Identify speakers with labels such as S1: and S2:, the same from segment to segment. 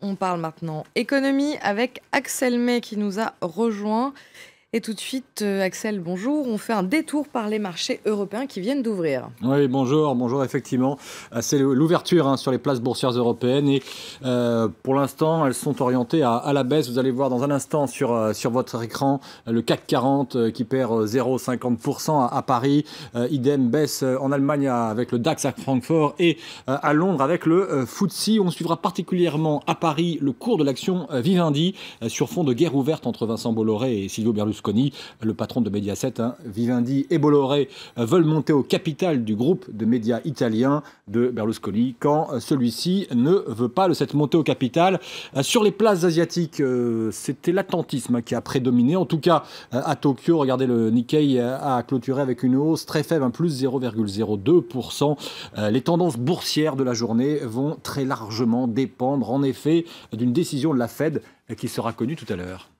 S1: On parle maintenant économie avec Axel May qui nous a rejoint. Et tout de suite, Axel, bonjour. On fait un détour par les marchés européens qui viennent d'ouvrir.
S2: Oui, bonjour, effectivement. C'est l'ouverture sur les places boursières européennes et pour l'instant, elles sont orientées à la baisse. Vous allez voir dans un instant sur votre écran le CAC 40 qui perd 0,50% à Paris. Idem baisse en Allemagne avec le DAX à Francfort et à Londres avec le FTSE. On suivra particulièrement à Paris le cours de l'action Vivendi sur fond de guerre ouverte entre Vincent Bolloré et Silvio Berlusconi. Le patron de Mediaset, Vivendi et Bolloré veulent monter au capital du groupe de médias italien de Berlusconi quand celui-ci ne veut pas de cette montée au capital. Sur les places asiatiques, c'était l'attentisme qui a prédominé. En tout cas, à Tokyo, regardez, le Nikkei a clôturé avec une hausse très faible, plus 0,02%. Les tendances boursières de la journée vont très largement dépendre, en effet, d'une décision de la Fed qui sera connue tout à l'heure.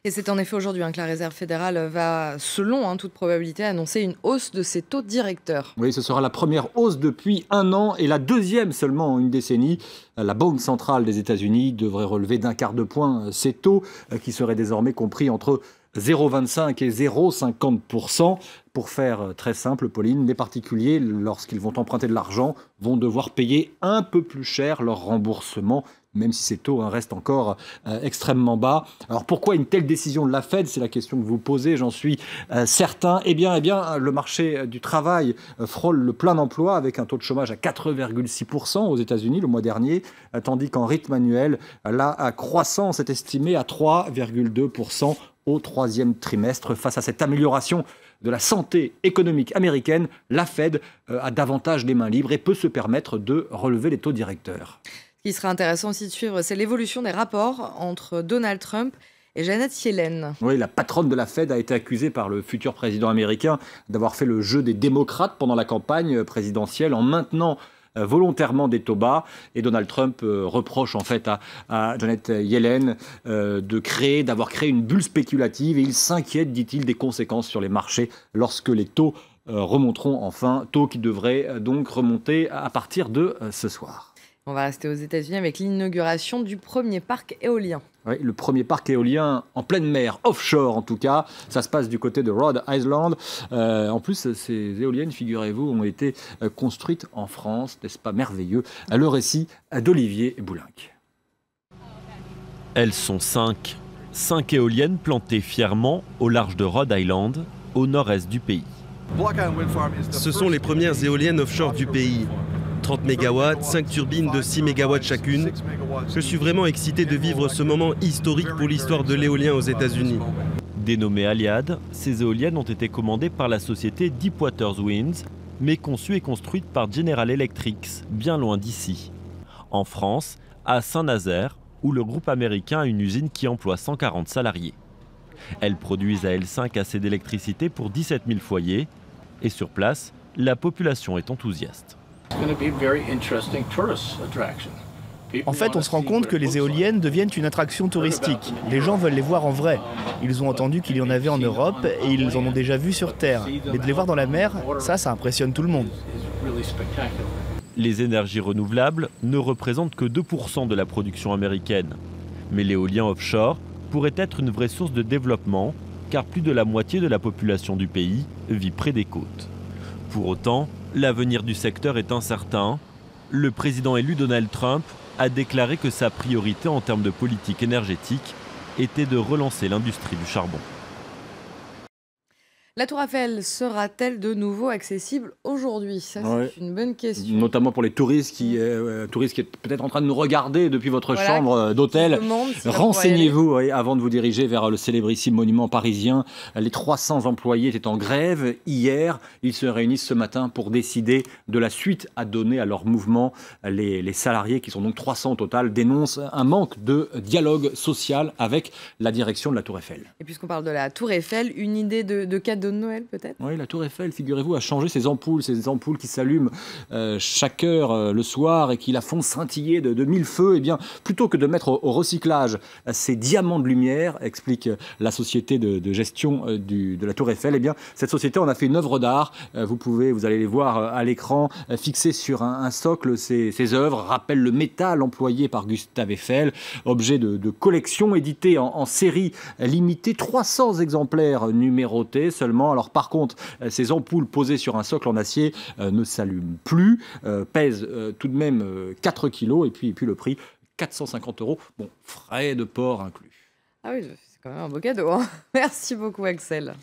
S1: Et c'est en effet aujourd'hui que la Réserve fédérale va, selon toute probabilité, annoncer une hausse de ses taux directeurs.
S2: Oui, ce sera la première hausse depuis un an et la deuxième seulement en une décennie. La Banque centrale des États-Unis devrait relever d'un quart de point ses taux qui seraient désormais compris entre 0,25 et 0,50%. Pour faire très simple, Pauline, les particuliers, lorsqu'ils vont emprunter de l'argent, vont devoir payer un peu plus cher leur remboursement, même si ces taux restent encore extrêmement bas. Alors pourquoi une telle décision de la Fed? C'est la question que vous posez, j'en suis certain. Eh bien, le marché du travail frôle le plein emploi avec un taux de chômage à 4,6% aux États-Unis le mois dernier, tandis qu'en rythme annuel, la croissance est estimée à 3,2% au troisième trimestre. Face à cette amélioration de la santé économique américaine, la Fed a davantage les mains libres et peut se permettre de relever les taux directeurs.
S1: Ce qui sera intéressant aussi de suivre, c'est l'évolution des rapports entre Donald Trump et Janet Yellen.
S2: Oui, la patronne de la Fed a été accusée par le futur président américain d'avoir fait le jeu des démocrates pendant la campagne présidentielle en maintenant volontairement des taux bas. Et Donald Trump reproche en fait à Janet Yellen d'avoir créé une bulle spéculative et il s'inquiète, dit-il, des conséquences sur les marchés lorsque les taux remonteront enfin, taux qui devraient donc remonter à partir de ce soir.
S1: On va rester aux États-Unis avec l'inauguration du premier parc éolien.
S2: Oui, le premier parc éolien en pleine mer, offshore en tout cas. Ça se passe du côté de Rhode Island. En plus, ces éoliennes, figurez-vous, ont été construites en France. N'est-ce pas merveilleux? Le récit d'Olivier Boulinck.
S3: Elles sont 5 éoliennes plantées fièrement au large de Rhode Island, au nord-est du pays.
S4: Ce sont les premières éoliennes offshore du pays. 30 MW, 5 turbines de 6 MW chacune. Je suis vraiment excité de vivre ce moment historique pour l'histoire de l'éolien aux États-Unis.
S3: Dénommées Aliad, ces éoliennes ont été commandées par la société Deepwater Winds, mais conçues et construites par General Electric, bien loin d'ici. En France, à Saint-Nazaire, où le groupe américain a une usine qui emploie 140 salariés. Elles produisent à elles 5 assez d'électricité pour 17 000 foyers. Et sur place, la population est enthousiaste.
S5: En fait, on se rend compte que les éoliennes deviennent une attraction touristique. Les gens veulent les voir en vrai. Ils ont entendu qu'il y en avait en Europe et ils en ont déjà vu sur Terre. Mais de les voir dans la mer, ça impressionne tout le monde.
S3: Les énergies renouvelables ne représentent que 2% de la production américaine. Mais l'éolien offshore pourrait être une vraie source de développement, car plus de la moitié de la population du pays vit près des côtes. Pour autant, l'avenir du secteur est incertain. Le président élu Donald Trump a déclaré que sa priorité en termes de politique énergétique était de relancer l'industrie du charbon.
S1: La Tour Eiffel sera-t-elle de nouveau accessible aujourd'hui? Ça, c'est une bonne question.
S2: Notamment pour les touristes qui est peut-être en train de nous regarder depuis votre chambre d'hôtel. Renseignez-vous avant de vous diriger vers le célébrissime monument parisien. Les 300 employés étaient en grève hier. Ils se réunissent ce matin pour décider de la suite à donner à leur mouvement. Les salariés, qui sont donc 300 au total, dénoncent un manque de dialogue social avec la direction de la Tour Eiffel.
S1: Et puisqu'on parle de la Tour Eiffel, une idée de cadeau cadeau de Noël peut-être?
S2: Oui, la Tour Eiffel, figurez-vous, a changé ses ampoules qui s'allument chaque heure le soir et qui la font scintiller de mille feux. Eh bien, plutôt que de mettre au recyclage ces diamants de lumière, explique la société de gestion de la Tour Eiffel, eh bien, cette société en a fait une œuvre d'art. Vous allez les voir à l'écran, fixées sur un socle. Ces œuvres rappellent le métal employé par Gustave Eiffel, objet de collection édité en série limitée, 300 exemplaires numérotés seulement. Alors par contre, ces ampoules posées sur un socle en acier ne s'allument plus, pèsent tout de même 4 kilos et puis le prix, 450 €, bon, frais de port inclus.
S1: Ah oui, c'est quand même un beau cadeau, hein. Merci beaucoup Axel.